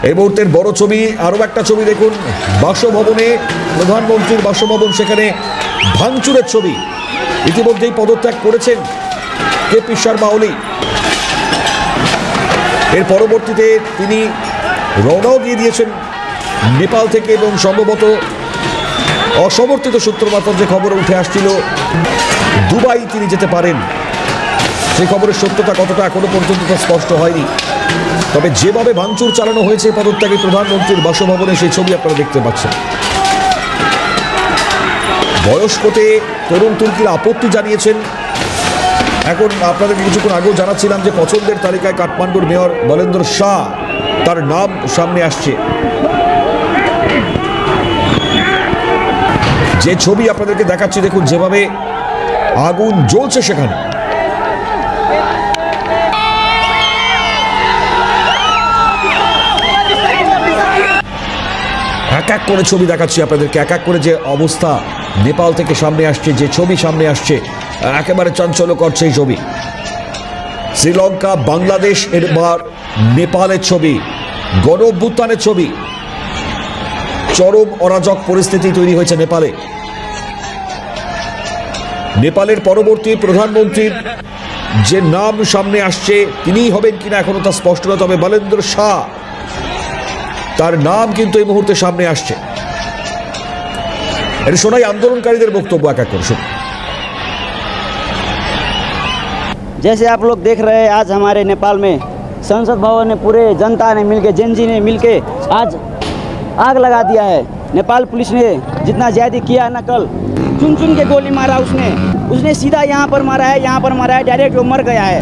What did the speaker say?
এই মুহূর্তের বড় ছবি, আরও একটা ছবি দেখুন, বাসভবনে, প্রধানমন্ত্রীর বাসভবন, সেখানে ভাঙচুরের ছবি। ইতিমধ্যেই পদত্যাগ করেছেন কেপি শর্মা ওলি। এর পরবর্তীতে তিনি রওনাও দিয়ে দিয়েছেন নেপাল থেকে, এবং সম্ভবত অসমর্থিত সূত্র মারফত যে খবর উঠে আসছিল দুবাই তিনি যেতে পারেন, সেই খবরের সত্যতা কতটা এখনো পর্যন্ত স্পষ্ট হয়নি। তবে যেভাবে ভাঙচুর চালানো হয়েছে পদত্যাগী প্রধানমন্ত্রীর বাসভবনে, সেই ছবি আপনারা দেখতে পাচ্ছেন। বয়স্কতে তরুণ তুর্কিরা আপত্তি জানিয়েছেন। এখন আপনাদেরকে কিছুক্ষণ আগেও জানাচ্ছিলাম যে পছন্দের তালিকায় কাঠমান্ডুর মেয়র বলেন্দ্র শাহ, তার নাম সামনে আসছে। যে ছবি আপনাদেরকে দেখাচ্ছি দেখুন, যেভাবে আগুন জ্বলছে সেখানে। এক এক করে ছবি দেখাচ্ছি আপনাদেরকে, এক এক করে যে অবস্থা নেপাল থেকে সামনে আসছে, যে ছবি সামনে আসছে, একেবারে চাঞ্চল্যকর সেই ছবি। শ্রীলঙ্কা, বাংলাদেশ, এবার নেপালের ছবি, গণ অভ্যুত্থানের ছবি। চরম অরাজক পরিস্থিতি তৈরি হয়েছে নেপালে। নেপালের পরবর্তী প্রধানমন্ত্রীর যে নাম সামনে আসছে, তিনিই হবেন কিনা এখনো তা স্পষ্ট না, তবে বলেন্দ্র শাহ, তার নাম কিন্তু এই মুহূর্তে সামনে আসছে। এটা শোনাই আন্দোলনকারীদের বক্তব্য এক এক করে শুনুন। जैसे आप लोग देख रहे हैं, आज हमारे नेपाल में संसद भवन में पूरे जनता ने मिलके, जेनजी ने मिलके आज आग लगा दिया है। नेपाल पुलिस ने जितना ज्यादा किया ना, कल चुन चुन के गोली मारा उसने सीधा यहाँ पर मारा है, डायरेक्ट वो मर गया है।